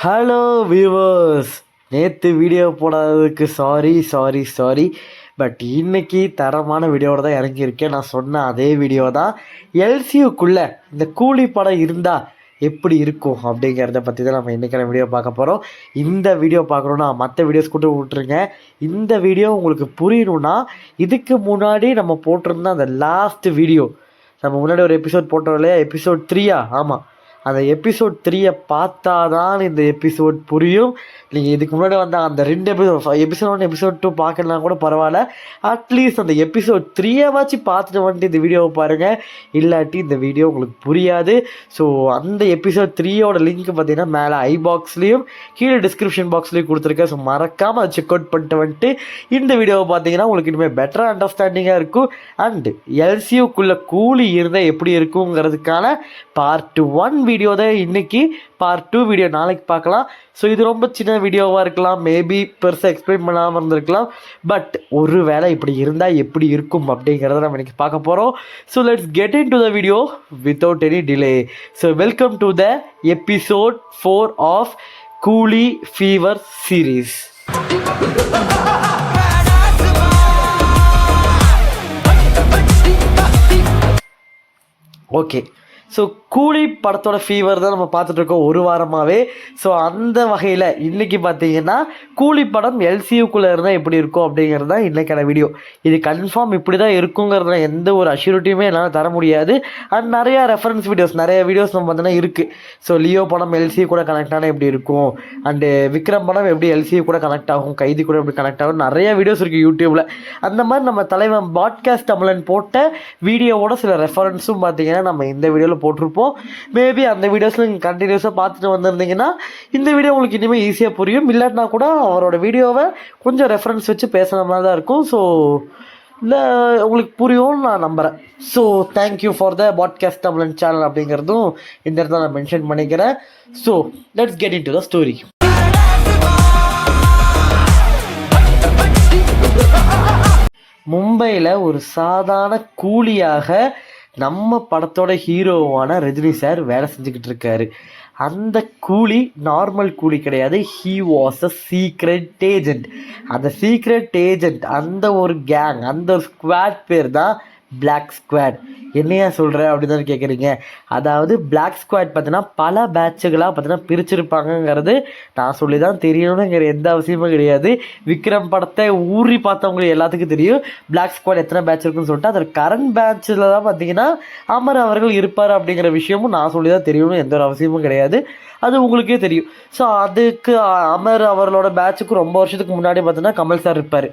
Hello viewers, நேற்று video போடாததுக்கு sorry. But இன்னைக்கு தரமான வீடியோவோட தான் இறங்கியிருக்கேன். நான் சொன்ன அதே வீடியோ தான். எல்சியூக்குள்ளே இந்த கூலி படம் இருந்தால் எப்படி இருக்கும் அப்படிங்கிறத பற்றி தான் நம்ம இன்றைக்கான வீடியோ பார்க்க போகிறோம். இந்த வீடியோ பார்க்கணுன்னா மற்ற வீடியோஸ் கூட விட்டுருங்க. இந்த வீடியோ உங்களுக்கு புரியணுன்னா இதுக்கு முன்னாடி நம்ம போட்டிருந்த அந்த லாஸ்ட் வீடியோ, நம்ம முன்னாடி ஒரு எபிசோட் போட்டோம் இல்லையா, எபிசோட் 3 ஆமாம், அந்த எபிசோட் 3 பார்த்தா தான் இந்த எபிசோட் புரியும். நீங்கள் இதுக்கு முன்னாடி வந்த அந்த 2 எபிசோட் 1 எபிசோட் 2 பார்க்கலாம் கூட பரவாயில்ல. அட்லீஸ்ட் அந்த எபிசோட் 3 பார்த்துட்டு வந்துட்டு இந்த வீடியோவை பாருங்கள். இல்லாட்டி இந்த வீடியோ உங்களுக்கு புரியாது. ஸோ அந்த எபிசோட் 3 லிங்க் பார்த்தீங்கன்னா மேலே ஐபாக்ஸ்லேயும் கீழே டிஸ்கிரிப்ஷன் பாக்ஸ்லேயும் கொடுத்துருக்கேன். ஸோ மறக்காமல் அதை செக் அவுட் பண்ணிட்டு வந்துட்டு இந்த வீடியோவை பார்த்தீங்கன்னா உங்களுக்கு இனிமேல் பெட்டர் அண்டர்ஸ்டாண்டிங்காக இருக்கும். அண்டு எல்சியூக்குள்ளே கூலி இருந்தால் எப்படி இருக்குங்கிறதுக்கான பார்ட் 1 வீடியோ தான் இன்னைக்கு. பார்ட் 2 வீடியோ நாளைக்கு பார்க்கலாம். ஸோ இது ரொம்ப சின்ன வீடியோவாக இருக்கலாம், மேபி பெருசாக எக்ஸ்பிளைன் பண்ணாமல் இருந்திருக்கலாம். பட் ஒரு வேளை இப்படி இருந்தால் எப்படி இருக்கும் அப்படிங்கிறத நம்ம இன்னைக்கு பார்க்க போகிறோம். So let's get into the video without any delay. So welcome to the episode 4 of Coolie fever series. Okay, so Coolie படத்தோட ஃபீவர் தான் நம்ம பார்த்துட்ருக்கோம் ஒரு வாரமாகவே. ஸோ அந்த வகையில் இன்றைக்கி பார்த்தீங்கன்னா கூலி படம் எல்சியூக்குள்ளே இருந்தால் எப்படி இருக்கும் அப்படிங்கிறது தான் இன்றைக்கான வீடியோ. இது கன்ஃபார்ம் இப்படி தான் இருக்குங்கிறதுல எந்த ஒரு அஷ்யூரிட்டியுமே என்னால் தர முடியாது. அண்ட் நிறையா ரெஃபரன்ஸ் நிறைய வீடியோஸ் நம்ம பார்த்தீங்கன்னா இருக்குது. ஸோ லியோ படம் எல்சியூ கூட கனெக்ட் ஆனால் எப்படி இருக்கும், அண்டு விக்ரம் படம் எப்படி எல்சியூ கூட கனெக்ட் ஆகும், கைதி கூட எப்படி கனெக்ட் ஆகும், நிறைய வீடியோஸ் இருக்குது யூடியூப்பில். அந்த மாதிரி நம்ம தலைவன் பாட்காஸ்ட் தமிழன் போட்ட வீடியோவோட சில ரெஃபரன்ஸும் பார்த்தீங்கன்னா நம்ம இந்த வீடியோவில் போட்டிருப்போம். மேபி அந்த வீடியோஸில் நீங்கள் கண்டினியூஸாக பார்த்துட்டு வந்திருந்தீங்கன்னா இந்த வீடியோ உங்களுக்கு இனிமேல் ஈஸியாக புரியும். இல்லாட்டினா கூட அவரோட வீடியோவை கொஞ்சம் ரெஃபரன்ஸ் வச்சு பேசுகிற மாதிரி தான் இருக்கும். ஸோ இல்லை உங்களுக்கு புரியும்னு நான் நம்புகிறேன். So thank you for the podcast தமிழன் சேனல் அப்படிங்கிறதும் இந்த இடத்துல நான் மென்ஷன் பண்ணிக்கிறேன். So let's get into the story. மும்பையில் ஒரு சாதாரண கூலியாக நம்ம படத்தோட ஹீரோவான ரஜினி சார் வேலை செஞ்சுக்கிட்டு இருக்காரு. அந்த கூலி நார்மல் கூலி கிடையாது, he was a secret agent. அந்த சீக்ரெட் ஏஜென்ட், அந்த ஒரு கேங், அந்த ஒரு ஸ்குவாட் பேர் தான் பிளாக் ஸ்குவாட். என்னையா சொல்கிற அப்படின்னு தான் கேட்குறீங்க. அதாவது பிளாக் ஸ்குவாட் பார்த்தீங்கன்னா பல பேட்சுகளாக பார்த்தீங்கன்னா பிரிச்சிருப்பாங்கங்கிறது நான் சொல்லி தான் தெரியணுங்கிற எந்த அவசியமும் கிடையாது. விக்ரம் படத்தை ஊறி பார்த்தவங்களுக்கு எல்லாத்துக்கும் தெரியும் பிளாக் ஸ்குவாட் எத்தனை பேட்ச் இருக்குன்னு சொல்லிட்டு. அதில் கரண்ட் பேட்சில் தான் பார்த்தீங்கன்னா அமர் அவர்கள் இருப்பார் அப்படிங்கிற விஷயமும் நான் சொல்லி தான் தெரியணும், எந்த ஒரு அவசியமும் கிடையாது, அது உங்களுக்கே தெரியும். ஸோ அதுக்கு அமர் அவர்களோட பேட்சுக்கு ரொம்ப வருஷத்துக்கு முன்னாடி பார்த்தீங்கன்னா கமல் சார் இருப்பார்.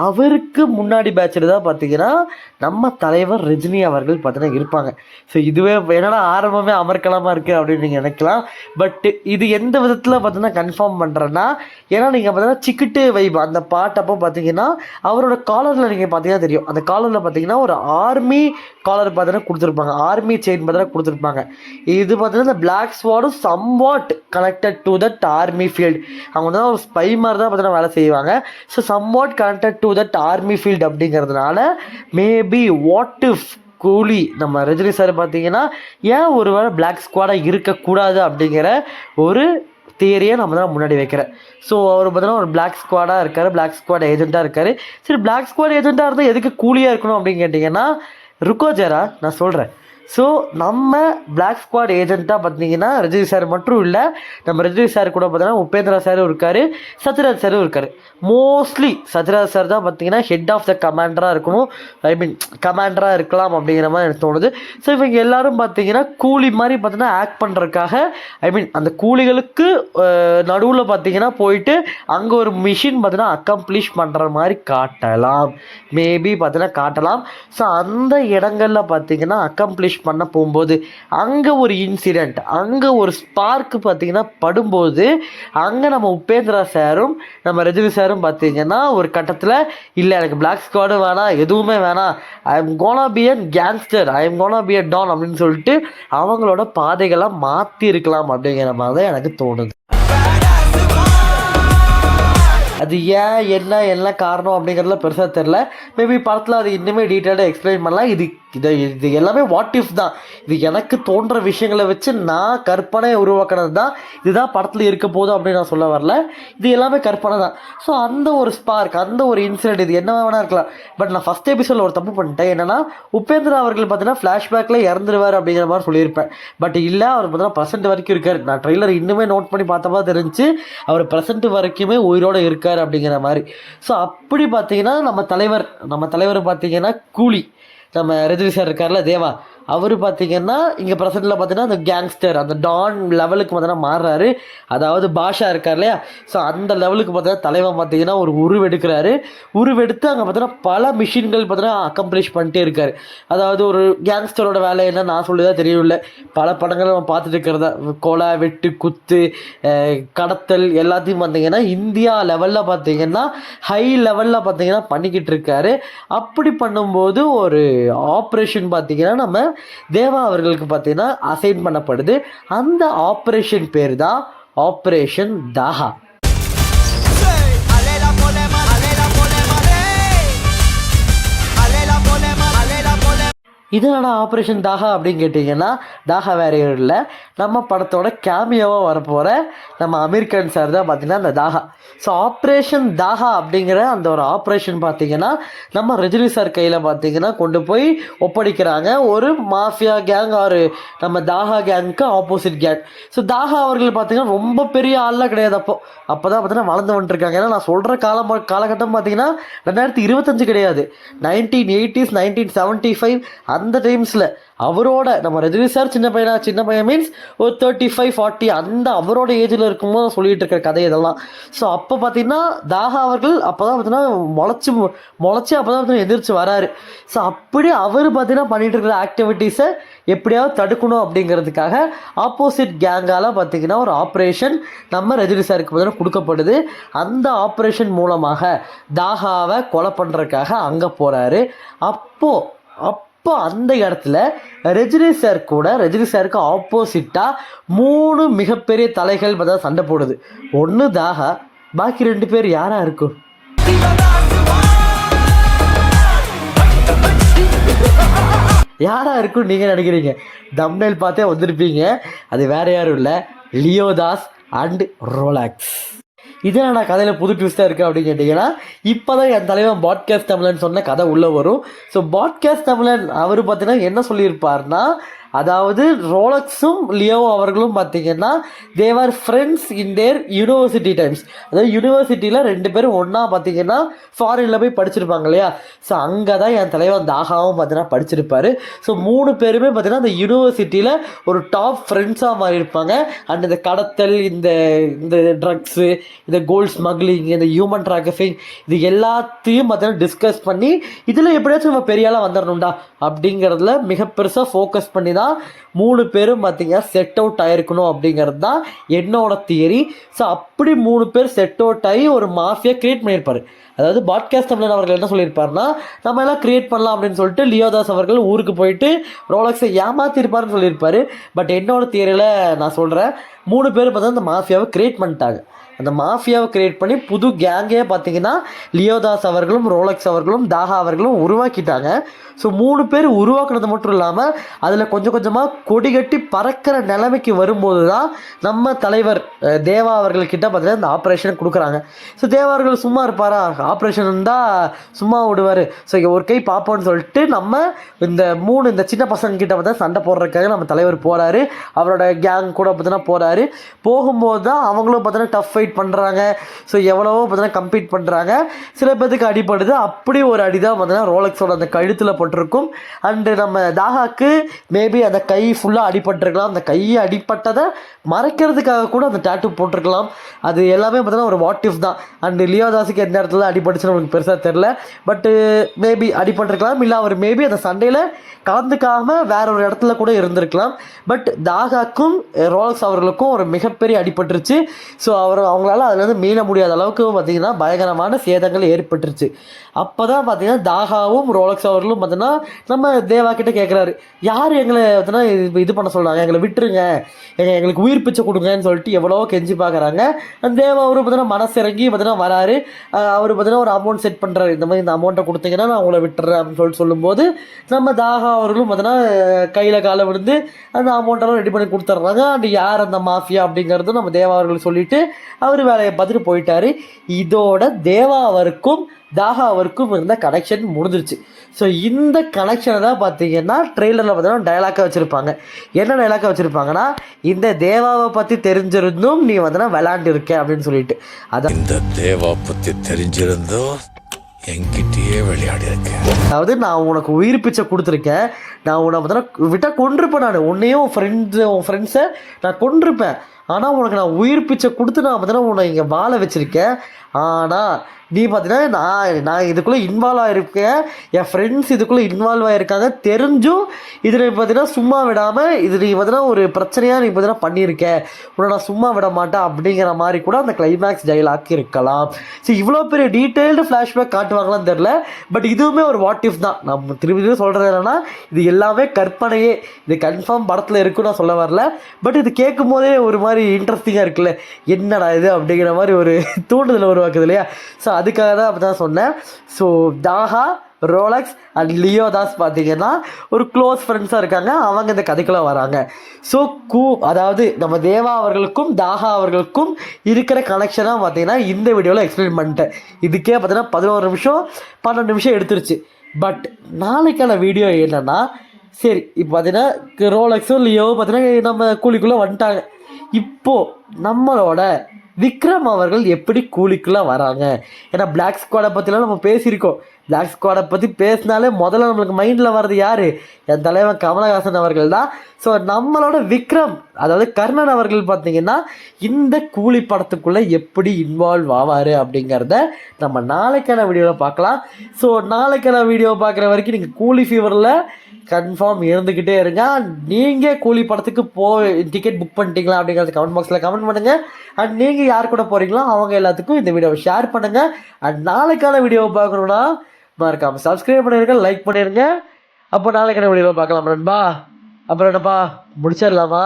அவருக்கு முன்னாடி பேட்சில் தான் பார்த்தீங்கன்னா நம்ம தலைவர் ரஜினி அவர்கள் பார்த்தீங்கன்னா இருப்பாங்க. ஸோ இதுவே என்னடா ஆரம்பமே அமர்க்கலமாக இருக்குது அப்படின்னு நீங்கள் நினைக்கலாம். பட் இது எந்த விதத்தில் பார்த்தீங்கன்னா கன்ஃபார்ம் பண்ணுறேன்னா, ஏன்னா நீங்கள் பார்த்தீங்கன்னா சிக்கிட்டு வைப் அந்த பாட்டப்போ பார்த்தீங்கன்னா அவரோட காலரில் நீங்கள் பார்த்தீங்கன்னா தெரியும், அந்த காலரில் பார்த்தீங்கன்னா ஒரு ஆர்மி காலர் பார்த்தீங்கன்னா கொடுத்துருப்பாங்க, ஆர்மி செயின் பார்த்தீங்கன்னா கொடுத்துருப்பாங்க. இது பார்த்தீங்கன்னா இந்த பிளாக் ஸ்வாடும் somewhat connected to that army field. அவங்க வந்து ஒரு ஸ்பை மாதிரி தான் பார்த்தீங்கன்னா வேலை செய்வாங்க. So somewhat connected to that army field அப்படிங்கிறதுனால மேபி வாட் இஃப் கூலி நம்ம ரஜினி சார் பார்த்தீங்கன்னா ஏன் ஒரு வேளை பிளாக் ஸ்குவாடாக இருக்கக்கூடாது அப்படிங்கிற ஒரு தியரியை நம்ம தான் முன்னாடி வைக்கிறேன். ஸோ அவர் பார்த்தீங்கன்னா ஒரு பிளாக் ஸ்குவாடாக இருக்கார், பிளாக் ஸ்குவாட் ஏஜென்ட்டாக இருக்கார். சரி, பிளாக் ஸ்குவாட் ஏஜென்ட்டாக இருந்தால் எதுக்கு கூலியாக இருக்கணும் அப்படின்னு கேட்டிங்கன்னா, ருக்கோ ஜரா நான் சொல்கிறேன். ஸோ நம்ம பிளாக் ஸ்குவாட் ஏஜென்ட்டாக பார்த்தீங்கன்னா ரஜினி சார் மட்டும் இல்லை, நம்ம ரஜினி சார் கூட பார்த்தீங்கன்னா உபேந்திரா சாரும் இருக்கார், சத்யராஜ் சாரும் இருக்கார். மோஸ்ட்லி சத்யராஜ் சார் தான் பார்த்தீங்கன்னா ஹெட் ஆஃப் த கமாண்டராக இருக்கணும், கமாண்டராக இருக்கலாம் அப்படிங்கிற மாதிரி எனக்கு தோணுது. ஸோ இவங்க எல்லாரும் பார்த்தீங்கன்னா கூலி மாதிரி பார்த்தீங்கன்னா ஆக்ட் பண்ணுறதுக்காக அந்த கூலிகளுக்கு நடுவில் பார்த்தீங்கன்னா போயிட்டு அங்கே ஒரு மிஷின் பார்த்தீங்கன்னா அக்கம்ப்ளிஷ் பண்ணுற மாதிரி காட்டலாம், மேபி பார்த்தீங்கன்னா காட்டலாம். ஸோ அந்த இடங்களில் பார்த்தீங்கன்னா அக்கம்ப்ளிஷ் பண்ண போகும்போது அங்கே ஒரு இன்சிடெண்ட், அங்கே ஒரு ஸ்பார்க்கு பார்த்தீங்கன்னா படும்போது அங்கே நம்ம உபேந்திரா சாரும் நம்ம ரஜினி சாரும் பார்த்தீங்கன்னா ஒரு கட்டத்தில் இல்லை எனக்கு பிளாக் ஸ்குவாடும் வேணாம், எதுவுமே வேணாம், I am gonna be a gangster, I am gonna be a don அப்படின்னு சொல்லிட்டு அவங்களோட பாதைகளாக மாற்றி இருக்கலாம் அப்படிங்கிற மாதிரி தான் எனக்கு தோணுது. அது ஏன் என்ன எல்லாம் காரணம் அப்படிங்கிறதுல பெருசாக தெரில. மேபி படத்தில் அது இன்னுமே டீட்டெயிலாக எக்ஸ்பிளைன் பண்ணலாம். இது எல்லாமே வாட் இஃப் தான். இது எனக்கு தோன்ற விஷயங்களை வச்சு நான் கற்பனை உருவாக்கினது தான். இதுதான் படத்தில் இருக்க போதும் அப்படின்னு நான் சொல்ல வரல. இது எல்லாமே கற்பனை தான். ஸோ அந்த ஒரு ஸ்பார்க், அந்த ஒரு இன்சிடென்ட், இது என்ன வேணா இருக்கலாம். பட் நான் ஃபஸ்ட் எபிசோடில் ஒரு தப்பு பண்ணிட்டேன். என்னன்னா, உபேந்திரா அவர்கள் பார்த்தீங்கன்னா ஃப்ளாஷ்பேக்கில் இறந்துருவார் அப்படிங்கிற மாதிரி சொல்லியிருப்பேன். பட் இல்லை, அவர் பார்த்தீங்கன்னா ப்ரெசென்ட் வரைக்கும் இருக்கார். நான் ட்ரெய்லர் இன்னுமே நோட் பண்ணி பார்த்தப்பா தெரிஞ்சு அவர் ப்ரெசென்ட் வரைக்குமே உயிரோடு இருக்கார் அப்படிங்கிற மாதிரி. ஸோ அப்படி பார்த்தீங்கன்னா நம்ம தலைவர் பார்த்தீங்கன்னா கூலி, நம்ம ரஜினி சார் இருக்கார்ல தேவா, அவர் பார்த்தீங்கன்னா இங்கே ப்ரெசென்ட்டில் பார்த்தீங்கன்னா அந்த கேங்ஸ்டர், அந்த டான் லெவலுக்கு பார்த்தீங்கன்னா மாறுறாரு. அதாவது பாஷா இருக்கார் இல்லையா, ஸோ அந்த லெவலுக்கு பார்த்தீங்கன்னா தலைவன் பார்த்தீங்கன்னா ஒரு உருவெடுக்கிறாரு. உருவெடுத்து அங்கே பார்த்தீங்கன்னா பல மிஷின்கள் பார்த்தீங்கன்னா அக்கம்ப்ளிஷ் பண்ணிட்டே இருக்கார். அதாவது ஒரு கேங்ஸ்டரோட வேலை என்ன நான் சொல்லிதான் தெரியவில்லை. பல படங்கள் நம்ம பார்த்துட்டு இருக்கிறதா, கொலை, வெட்டு, குத்து, கடத்தல் எல்லாத்தையும் பார்த்தீங்கன்னா இந்தியா லெவலில் பார்த்தீங்கன்னா ஹை லெவலில் பார்த்தீங்கன்னா பண்ணிக்கிட்டு இருக்காரு. அப்படி பண்ணும்போது ஒரு ஆப்ரேஷன் பார்த்தீங்கன்னா நம்ம தேவா அவர்களுக்கு பார்த்தீங்கன்னா அசைன் பண்ணப்படுது. அந்த ஆப்ரேஷன் பேர் தான் ஆப்ரேஷன் தாஹா. இதனோட ஆப்ரேஷன் தாஹா அப்படின்னு கேட்டிங்கன்னா, தாஹா வேற இல்லை, நம்ம படத்தோட கேமியோவாக வரப்போகிற நம்ம அமீர் கான் சார் தான் பார்த்தீங்கன்னா அந்த தாஹா. ஸோ ஆப்ரேஷன் தாஹா அப்படிங்கிற அந்த ஒரு ஆப்ரேஷன் பார்த்தீங்கன்னா நம்ம ரஜினி சார் கையில் பார்த்தீங்கன்னா கொண்டு போய் ஒப்படைக்கிறாங்க. ஒரு மாஃபியா கேங், ஒரு நம்ம தாஹா கேங்க்கு ஆப்போசிட் கேங். ஸோ தாஹா அவர்கள் பார்த்தீங்கன்னா ரொம்ப பெரிய ஆள்லாம் கிடையாது. அப்போ தான் பார்த்தீங்கன்னா வளர்ந்து வந்துட்டுருக்காங்க. ஏன்னா நான் சொல்கிற காலகட்டம் பார்த்தீங்கன்னா 2025 கிடையாது, 1980s 1975 அந்த டைம்ஸில் அவரோட நம்ம ரஜினி சார் சின்ன பையன் மீன்ஸ் ஒரு 35-40 அந்த அவரோட ஏஜில் இருக்கும்போது சொல்லிட்டு இருக்கிற கதை இதெல்லாம். ஸோ அப்போ பார்த்தீங்கன்னா தாஹா அவர்கள் அப்போ தான் பார்த்தீங்கன்னா முளைச்சி அப்போ தான் பார்த்தீங்கன்னா எதிர்த்து வராரு. ஸோ அப்படி அவர் பார்த்தீங்கன்னா பண்ணிகிட்டு இருக்கிற ஆக்டிவிட்டீஸை எப்படியாவது தடுக்கணும் அப்படிங்கிறதுக்காக ஆப்போசிட் கேங்கால் பார்த்தீங்கன்னா ஒரு ஆப்ரேஷன் நம்ம ரஜினி சாருக்கு பார்த்தீங்கன்னா கொடுக்கப்படுது. அந்த ஆப்ரேஷன் மூலமாக தாஹாவை கொலை பண்ணுறதுக்காக அங்கே போகிறாரு. அப்போ அந்த இடத்துல ரஜினி சாருக்கு ஆப்போசிட்டாக 3 மிகப்பெரிய தலைகள் பார்த்தா சண்டை போடுது. ஒன்று தாஹா, பாக்கி 2 பேர் யாரா இருக்கும்? யாரா இருக்கும் நீங்கள் நினைக்கிறீங்க? தம்ப்நெயில் பார்த்தே வந்திருப்பீங்க. அது வேற யாரும் இல்லை, லியோதாஸ் அண்ட் ரோலக்ஸ். இதனால் நான் கதையில் புது ட்விஸ்ட்டாக இருக்குது அப்படின்னு கேட்டிங்கன்னா, இப்போ தான் என் தலைவன் பாட்காஸ்ட் தமிழன் சொன்ன கதை உள்ளே வரும். ஸோ பாட்காஸ்ட் தமிழன் அவர் பார்த்தீங்கன்னா என்ன சொல்லியிருப்பார்னா, அதாவது ரோலக்ஸும் லியோ அவர்களும் பார்த்தீங்கன்னா they were friends in their university times. அதாவது யூனிவர்சிட்டியில் 2 பேரும் ஒன்றா பார்த்தீங்கன்னா ஃபாரினில் போய் படிச்சிருப்பாங்க இல்லையா. ஸோ அங்கே தான் என் தலைவன் தாகாவும் பார்த்தீங்கன்னா படிச்சிருப்பார். ஸோ 3 பேருமே பார்த்தீங்கன்னா அந்த யூனிவர்சிட்டியில் ஒரு டாப் ஃப்ரெண்ட்ஸாக மாறி இருப்பாங்க. அண்ட் இந்த கடத்தல், இந்த ட்ரக்ஸு, இந்த கோல்ட் ஸ்மக்லிங், இந்த ஹியூமன் ட்ராஃபிக்கிங், இது எல்லாத்தையும் பார்த்தீங்கன்னா டிஸ்கஸ் பண்ணி இதில் எப்படியாச்சும் நம்ம பெரிய ஆளாக வந்துடணும்டா அப்படிங்கிறதுல மிக பெருசாக ஃபோக்கஸ் பண்ணி தான் 3 பேரும் பார்த்தீங்கன்னா செட் அவுட் ஆகிருக்கணும் அப்படிங்கிறது தான் என்னோட தியரி. ஸோ அப்படி 3 பேர் செட் அவுட் ஆகி ஒரு மாஃபியா கிரியேட் பண்ணியிருப்பார். அதாவது பாட்காஸ்ட் தமிழன் அவர்கள் என்ன சொல்லியிருப்பாருன்னா, நம்ம எல்லாம் கிரியேட் பண்ணலாம் அப்படின்னு சொல்லிட்டு லியோதாஸ் அவர்கள் ஊருக்கு போயிட்டு ரோலக்ஸை ஏமாத்திருப்பாருன்னு சொல்லியிருப்பாரு. பட் என்னோட தியரியில் நான் சொல்கிறேன், 3 பேர் பார்த்தா அந்த மாஃபியாவை கிரியேட் பண்ணிட்டாங்க. அந்த மாஃபியாவை கிரியேட் பண்ணி புது கேங்கே பார்த்தீங்கன்னா லியோதாஸ் அவர்களும் ரோலக்ஸ் அவர்களும் தாஹா அவர்களும் உருவாக்கிட்டாங்க. ஸோ 3 பேர் உருவாக்குறது மட்டும் இல்லாமல் அதில் கொஞ்சம் கொஞ்சமாக கொடி கட்டி பறக்கிற நிலைமைக்கு வரும்போது தான் நம்ம தலைவர் தேவா அவர்கள்கிட்ட பார்த்தீங்கன்னா இந்த ஆப்ரேஷனை கொடுக்குறாங்க. ஸோ தேவா அவர்கள் சும்மா இருப்பாரா? ஆப்ரேஷன் இருந்தால் சும்மா விடுவார். ஸோ ஒரு கை பார்ப்போன்னு சொல்லிட்டு நம்ம இந்த சின்ன பசங்கக்கிட்ட பார்த்தா சண்டை போடுறதுக்காக நம்ம தலைவர் போகிறாரு. அவரோட கேங் கூட பார்த்தீங்கன்னா போகிறாரு. போகும்போது தான் அவங்களும் பார்த்தீங்கன்னா டஃப் ஃபைட் பண்ணுறாங்க. ஸோ எவ்வளவோ பார்த்தீங்கன்னா கம்ப்ளீட் பண்ணுறாங்க. சில பேருக்கு அடிப்படுது. அப்படி ஒரு அடி தான் பார்த்தீங்கன்னா ரோலக்ஸோட அந்த கழுத்தில் பட்டிருக்கும். அண்டு நம்ம தாகாக்கு மேபி அந்த கை ஃபுல்லாக அடிபட்டிருக்கலாம். அந்த கையை அடிப்பட்டதை மறைக்கிறதுக்காக கூட அந்த டேட்டூ போட்டிருக்கலாம். அது எல்லாமே பார்த்தீங்கன்னா ஒரு வாட் இஃப் தான். அண்டு லியோதாஸுக்கு எந்த இடத்துல அடிபட்டுச்சுன்னு நமக்கு பெருசாக தெரில. பட்டு மேபி அடிபட்டிருக்கலாம். இல்லை அவர் மேபி அந்த சண்டையில் கலந்துக்காமல் வேற ஒரு இடத்துல கூட இருந்திருக்கலாம். பட் தாகாக்கும் ரோலக்ஸ் அவர்களுக்கும் ஒரு மிகப்பெரிய அடிபட்டுருச்சு. ஸோ அவங்களால அதுலேருந்து மீள முடியாத அளவுக்கு பார்த்தீங்கன்னா பயங்கரமான சேதங்கள் ஏற்பட்டுருச்சு. அப்போ தான் பார்த்தீங்கன்னா தாகாவும் ரோலக்ஸ் அவர்களும் பார்த்தீங்கன்னா நம்ம தேவா கிட்ட கேட்குறாரு, யார் எங்களை பார்த்தீங்கன்னா இது பண்ண சொல்கிறாங்க, எங்களை விட்டுருங்க, எங்களுக்கு உயிர் பிச்சை கொடுங்கன்னு சொல்லிட்டு எவ்வளோ கெஞ்சி பார்க்குறாங்க. அந்த தேவா அவரும் பார்த்தீங்கன்னா மனசு இறங்கி பார்த்தீங்கன்னா வராரு. அவர் பார்த்தீங்கன்னா ஒரு அமௌண்ட் செட் பண்ணுறாரு, இந்த மாதிரி இந்த அமௌண்ட்டை கொடுத்தீங்கன்னா நான் உங்களை விட்டுறேன் அப்படின்னு சொல்லிட்டு சொல்லும்போது நம்ம தாகா அவர்களும் பார்த்தீங்கன்னா கையில் காலை விழுந்து அந்த அமௌண்ட்டெல்லாம் ரெடி பண்ணி கொடுத்துட்றாங்க. அண்ட் யார் அந்த மாஃபியா அப்படிங்கிறது நம்ம தேவா அவர்கள் சொல்லிட்டு அவர் வேலையை பார்த்துட்டு போயிட்டாரு. இதோட தேவா அவருக்கும் தாகா அவருக்கும் இருந்த கனெக்ஷன் முடிஞ்சிருச்சு. ஸோ இந்த கனெக்ஷனை தான் பார்த்தீங்கன்னா ட்ரெய்லரில் பார்த்தீங்கன்னா டைலாக்காக வச்சுருப்பாங்க. என்ன டைலாக்காக வச்சுருப்பாங்கன்னா, இந்த தேவாவை பற்றி தெரிஞ்சிருந்தும் நீ வந்து விளையாண்டுருக்க அப்படின்னு சொல்லிட்டு. அதான் இந்த தேவா பற்றி தெரிஞ்சிருந்தும் என்கிட்டயே விளையாடி இருக்கேன். அதாவது நான் உனக்கு உயிர் பிச்சை கொடுத்துருக்கேன், நான் உன்னை பார்த்தீங்கன்னா விட்டால் கொண்டிருப்பேன், நான் உன்னையும் உன் ஃப்ரெண்ட்ஸை நான் கொண்டிருப்பேன். ஆனால் உனக்கு நான் உயிர் பிச்சை கொடுத்து நான் பார்த்தீங்கன்னா உன்னை இங்கே வாழ வச்சுருக்கேன். ஆனால் நீ பார்த்தீங்கன்னா நான் இதுக்குள்ளே இன்வால்வ் ஆகிருக்கேன், என் ஃப்ரெண்ட்ஸ் இதுக்குள்ளே இன்வால்வ் ஆகிருக்காங்க தெரிஞ்சும் இதில் பார்த்தீங்கன்னா சும்மா விடாமல் இது நீ பார்த்தீங்கன்னா ஒரு பிரச்சனையாக நீ பார்த்தீங்கன்னா பண்ணியிருக்க, உன்னை நான் சும்மா விட மாட்டேன் அப்படிங்கிற மாதிரி கூட அந்த கிளைமேக்ஸ் டைலாக் இருக்கலாம். ஸோ இவ்வளோ பெரிய டீட்டெயில்டு ஃப்ளாஷ்பேக் காட்டுவாங்களான்னு தெரில. பட் இதுவுமே ஒரு வாட் இஃப் தான். நம்ம திரும்பி சொல்கிறது என்னென்னா, இது எல்லாமே கற்பனையே, இது கன்ஃபார்ம் படத்தில் இருக்குன்னு நான் சொல்ல வரல. பட் இது கேட்கும் போதே ஒரு மாதிரி இன்ட்ரெஸ்டிங்காக இருக்குல்ல, என்னடா இது அப்படிங்கிற மாதிரி ஒரு தூண்டுதல் உருவாக்குது இல்லையா. ஸோ அதுக்காக தான் அப்படி தான் சொன்னேன். So Dahaa, Rolex and Leo Das பார்த்தீங்கன்னா ஒரு க்ளோஸ் ஃப்ரெண்ட்ஸாக இருக்காங்க, அவங்க இந்த கதைக்குள்ளே வராங்க. ஸோ அதாவது நம்ம தேவா அவர்களுக்கும் தாகா அவர்களுக்கும் இருக்கிற கனெக்ஷனாக பார்த்தீங்கன்னா இந்த வீடியோவில் எக்ஸ்பிளைன் பண்ணிட்டேன். இதுக்கே பார்த்தீங்கன்னா 11 நிமிஷம் 12 நிமிஷம் எடுத்துருச்சு. பட் நாளைக்கான வீடியோ என்னென்னா, சரி இப்போ பார்த்தீங்கன்னா ரோலக்ஸும் லியோவும் பார்த்தீங்கன்னா நம்ம கூலிக்குள்ளே வந்துட்டாங்க. இப்போது நம்மளோட விக்ரம் அவர்கள் எப்படி கூலிக்குள்ளே வராங்க? ஏன்னா பிளாக் ஸ்குவாடை பற்றிலாம் நம்ம பேசியிருக்கோம். பிளாக் ஸ்குவாடை பற்றி பேசினாலே முதல்ல நம்மளுக்கு மைண்டில் வர்றது யார்? என் தலைவன் கமலஹாசன் அவர்கள் தான். ஸோ நம்மளோட விக்ரம், அதாவது கர்ணன் அவர்கள் பார்த்திங்கன்னா இந்த கூலி படத்துக்குள்ளே எப்படி இன்வால்வ் ஆவார் அப்படிங்கிறத நம்ம நாளைக்கான வீடியோவில் பார்க்கலாம். ஸோ நாளைக்கான வீடியோ பார்க்குற வரைக்கும் நீங்கள் கூலி ஃபீவரில் கன்ஃபார்ம் இருந்துக்கிட்டே இருங்க. நீங்கள் கூலி படத்துக்கு டிக்கெட் புக் பண்ணிட்டீங்களா அப்படிங்கிறது கமெண்ட் பாக்ஸில் கமெண்ட் பண்ணுங்கள். அண்ட் நீங்கள் யார் கூட போகிறீங்களோ அவங்க எல்லாத்துக்கும் இந்த வீடியோவை ஷேர் பண்ணுங்கள். அண்ட் நாளைக்கான வீடியோவை பார்க்கணுன்னா மறக்காமல் சப்ஸ்கிரைப் பண்ணிடுங்க, லைக் பண்ணிடுங்க. அப்போ நாளைக்கான வீடியோவை பார்க்கலாம் நண்பா. அப்புறம் என்னப்பா முடிச்சிடலாமா?